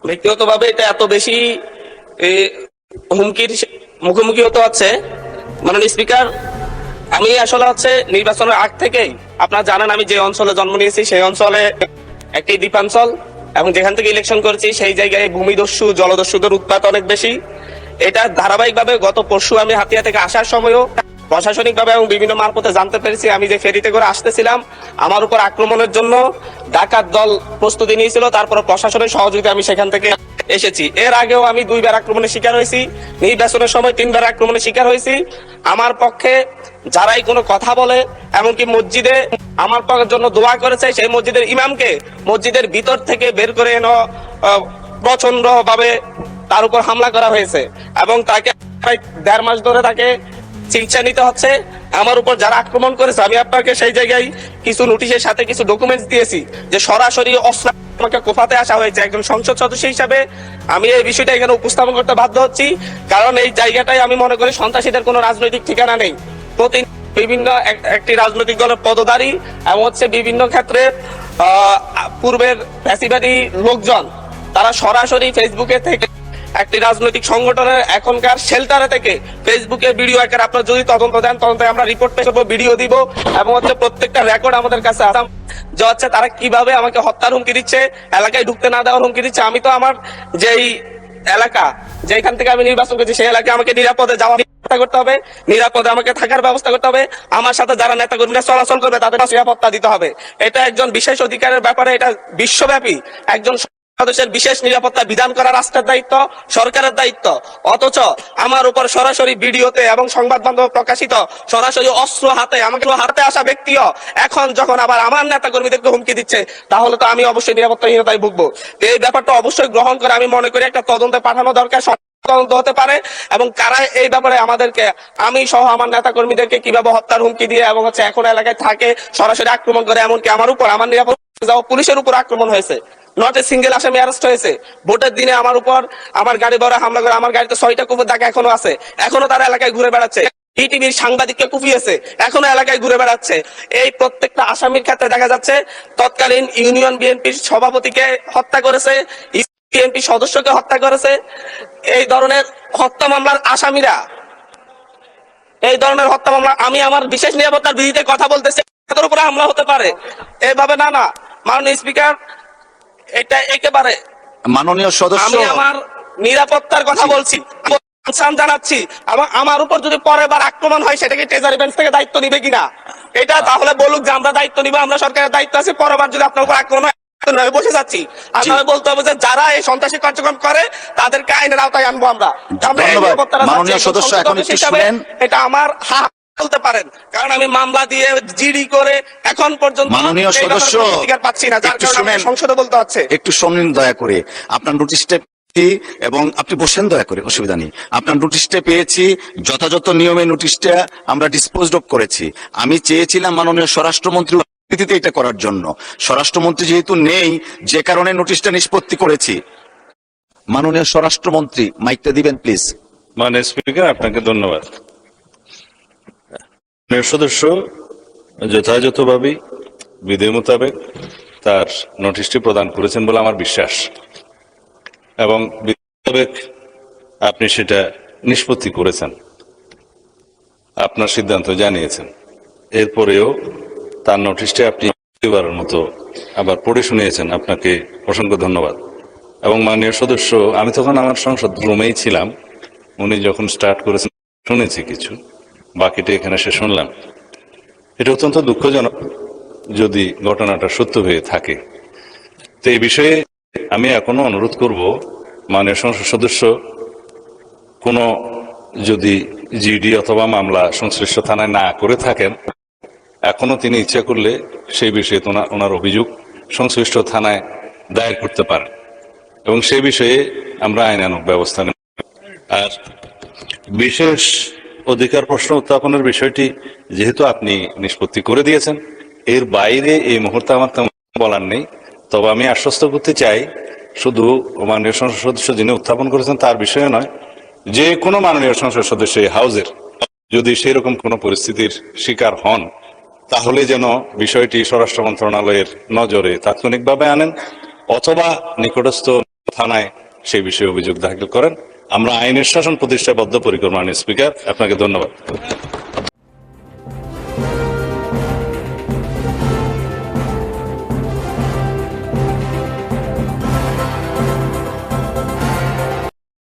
ব্যক্তিগতভাবে এটা এত বেশি এ, হুমকির মুখোমুখি হতে হচ্ছে। মাননীয় স্পিকার, আমি আসলে নির্বাচনের আগ থেকেই আপনারা জানেন আমি যে অঞ্চলে জন্ম নিয়েছি সেই অঞ্চলে একটি দ্বীপাঞ্চল, এবং যেখান থেকে ইলেকশন করেছি সেই জায়গায় ভূমিদস্যু জলদস্যুদের উৎপাত অনেক বেশি। এটা ধারাবাহিকভাবে গত পরশু আমি হাতিয়া থেকে আসার সময়ও প্রশাসনিকভাবে এবং বিভিন্ন মারফতে জানতে পেরেছি আমি যে ফেরিতে করে আসতেছিলাম আমার উপর আক্রমণের জন্য ডাকাত দল প্রস্তুতি নিয়েছিল। তারপর প্রশাসনের সহযোগিতা আমি সেখান থেকে এসেছি। এর আগেও আমি 2বার আক্রমণের শিকার হয়েছি, নির্বাচনের সময় 3বার আক্রমণের শিকার হয়েছি। আমার পক্ষে যারাই কোনো কথা বলে, এমনকি মসজিদে আমার জন্য দোয়া করেছে, সেই মসজিদের ইমামকে মসজিদের ভিতর থেকে বের করে এনে প্রচন্ড ভাবে তার উপর হামলা করা হয়েছে, এবং তাকে 1.5 মাস ধরে তাকে চিকিৎসা নিতে হচ্ছে। আমার উপর যারা আক্রমণ করেছে আমি আপনাকে সেই জায়গায় কিছু নোটিশের সাথে কিছু ডকুমেন্টস দিয়েছি যে সরাসরি অস্ত্র আমাকে কোফাতে আসা হয়েছে। একজন সংসদ সদস্য হিসাবে আমি এই বিষয়টা এখানে উপস্থাপন করতে বাধ্য হচ্ছি, কারণ এই জায়গাটাই আমি মনে করি সন্ত্রাসীদের কোনো রাজনৈতিক ঠিকানা নেই। বিভিন্ন একটি রাজনৈতিক দলের পদধারী এবং বিভিন্ন ক্ষেত্রে পূর্বের ফ্যাসিবাদী লোকজন তারা সরাসরি ফেসবুকে থেকে একটি রাজনৈতিক সংগঠনের এখনকার শেল্টারে থেকে ফেসবুকে ভিডিও আকারে আপনারা যদি তদন্ত দেন, তদন্তে আমরা রিপোর্ট পেশ করবো, ভিডিও দিব, এবং প্রত্যেকটা রেকর্ড আমাদের কাছে আছে যে তারা কিভাবে আমাকে হত্যার হুমকি দিচ্ছে, এলাকায় ঢুকতে না দেওয়ার হুমকি দিচ্ছে। আমি তো আমার যেই এলাকা যেখান থেকে আমি নির্বাচন করছি সেই এলাকায় আমাকে নিরাপদে যাওয়ার ব্যবস্থা করতে হবে, নিরাপদে আমাকে থাকার ব্যবস্থা করতে হবে, আমার সাথে যারা নেতা কর্মীরা চলাচল করবে তাদের নিরাপত্তা দিতে হবে। এটা একজন বিশেষ অধিকারের ব্যাপারে, এটা বিশ্বব্যাপী একজন সদস্যের বিশেষ নিরাপত্তা বিধান করা রাষ্ট্রের দায়িত্ব, সরকারের দায়িত্ব। অথচ আমার উপর সরাসরি ভিডিওতে এবং সংবাদ মাধ্যমে প্রকাশিত সরাসরি অস্ত্র হাতে আমাকে হাতে আসা ব্যক্তিও এখন যখন আবার আমার নেতা কর্মীদেরকে হুমকি দিচ্ছে, তাহলে তো আমি অবশ্যই নিরাপত্তাহীনতায় ভুগবো। এই ব্যাপারটা অবশ্যই গ্রহণ করে আমি মনে করি একটা তদন্তে পাঠানো দরকার, তদন্ত হতে পারে, এবং কারা এই ব্যাপারে আমাদেরকে, আমি সহ আমার নেতা কর্মীদেরকে কিভাবে হত্যার হুমকি দিয়ে এবং এখন এলাকায় থাকে সরাসরি আক্রমণ করে, এমনকি আমার উপর আমার নিরাপত্তা যাওয়া পুলিশের উপর আক্রমণ হয়েছে। নট এ সিঙ্গেল আসামি অ্যারেস্ট হয়েছে। ভোটের দিনে আমার উপর আমার গাড়ি বড় হামলা করে, আমার গাড়িতে 6টা কুকুর দাগ এখনো আছে, এখনো তারা এলাকায় ঘুরে বেড়াচ্ছে। টিভির সাংবাদিককে কুপিয়েছে, এখনো এলাকায় ঘুরে বেড়াচ্ছে। এই প্রত্যেকটা আসামির ক্ষেত্রে দেখা যাচ্ছে তৎকালীন ইউনিয়ন বিএনপির সভাপতিকে হত্যা করেছে, বিএনপি সদস্যকে হত্যা করেছে। এই ধরনের হত্যা মামলার আসামিরা, এই ধরনের হত্যা মামলা, আমি আমার বিশেষ নিরাপত্তার বিধিতে কথা বলতেছি, তাদের উপরে হামলা হতে পারে এভাবে না। মাননীয় স্পিকার, এটা একেবারে মাননীয় সদস্য, আমি আমার নিরাপত্তার কথা বলছি, জানাচ্ছি, এবং আমার উপর যদি পরের বার আক্রমণ হয় সেটাকে ট্রেজারি বেঞ্চ থেকে দায়িত্ব নিবে কিনা এটা তাহলে বলুক যে আমরা দায়িত্ব নিব, আমরা সরকারের দায়িত্ব আছে। পরের বার যদি আপনার উপর আক্রমণ হয় বসে যাচ্ছি, আপনাকে বলতে হবে যে যারা এই সন্ত্রাসী কার্যক্রম করে তাদেরকে আইনের আওতায় আনবো আমরা। মাননীয় সদস্য, এখন একটু শুনেন। এটা আমার বলতে পারেন, কারণ আমি মামলা দিয়ে জিডি করে এখন পর্যন্ত মাননীয় সদস্য পাচ্ছি না, যার কারণে সংসদে বলতে হচ্ছে। একটু শুনুন দয়া করে, আপনার নোটিশটা এবং আপনি বসেন দয়া করে, অসুবিধা নেই। আপনার নোটিশটা পেয়েছি, যথাযথ নিয়মে নোটিশটা আমরা ডিসপোজড অফ করেছি। আমি চেয়েছিলাম মাননীয় স্বরাষ্ট্রমন্ত্রী এটা করার জন্য, স্বরাষ্ট্রমন্ত্রী যেহেতু নেই যে কারণে নোটিশটা নিষ্পত্তি করেছি। মাননীয় স্বরাষ্ট্রমন্ত্রী মাইকটা দিবেন প্লিজ। মাননীয় স্পিকার, আপনাকে ধন্যবাদ। সদস্য যথাযথভাবে বিধি মোতাবেক তার নোটিশটি প্রদান করেছেন বলে আমার বিশ্বাস, এবং বিধি মোতাবেক আপনি সেটা নিষ্পত্তি করেছেন, আপনার সিদ্ধান্ত জানিয়েছেন। এরপরেও তার নোটিশটি আপনি এবারের মতো আবার পড়ে শুনিয়েছেন, আপনাকে অসংখ্য ধন্যবাদ। এবং মাননীয় সদস্য, আমি তখন আমার সংসদ রুমেই ছিলাম, উনি যখন স্টার্ট করেছেন শুনেছি কিছু, বাকিটা এখানে সে শুনলাম। এটা অত্যন্ত দুঃখজনক যদি ঘটনাটা সত্য হয়ে থাকে। তো এই বিষয়ে আমি এখনো অনুরোধ করব, মাননীয় সংসদ সদস্য কোনো যদি জিডি অথবা মামলা সংশ্লিষ্ট থানায় না করে থাকেন, এখনো তিনি ইচ্ছা করলে সেই বিষয়ে ওনার অভিযোগ সংশ্লিষ্ট থানায় দায়ের করতে পারেন, এবং সেই বিষয়ে আমরা আইনানুগ ব্যবস্থা নেব। আর বিশেষ অধিকার প্রশ্ন উত্থাপনের বিষয়টি যেহেতু আপনি নিষ্পত্তি করে দিয়েছেন, এর বাইরে এই মুহূর্তে আমার তেমন বলার নেই। তবে আমি আশ্বস্ত করতে চাই, শুধু মাননীয় সংসদ সদস্য যিনি উত্থাপন করেছেন তার বিষয়ে নয়, যে কোনো মাননীয় সংসদ সদস্য এই হাউজের যদি সেরকম কোনো পরিস্থিতির শিকার হন, তাহলে যেন বিষয়টি স্বরাষ্ট্র মন্ত্রণালয়ের নজরে তাৎক্ষণিকভাবে আনেন, অথবা নিকটস্থ থানায় সেই বিষয়ে অভিযোগ দাখিল করেন। আমরা আইনের শাসন প্রতিষ্ঠায় বদ্ধপরিকর। মাননীয় স্পিকার, আপনাকে ধন্যবাদ।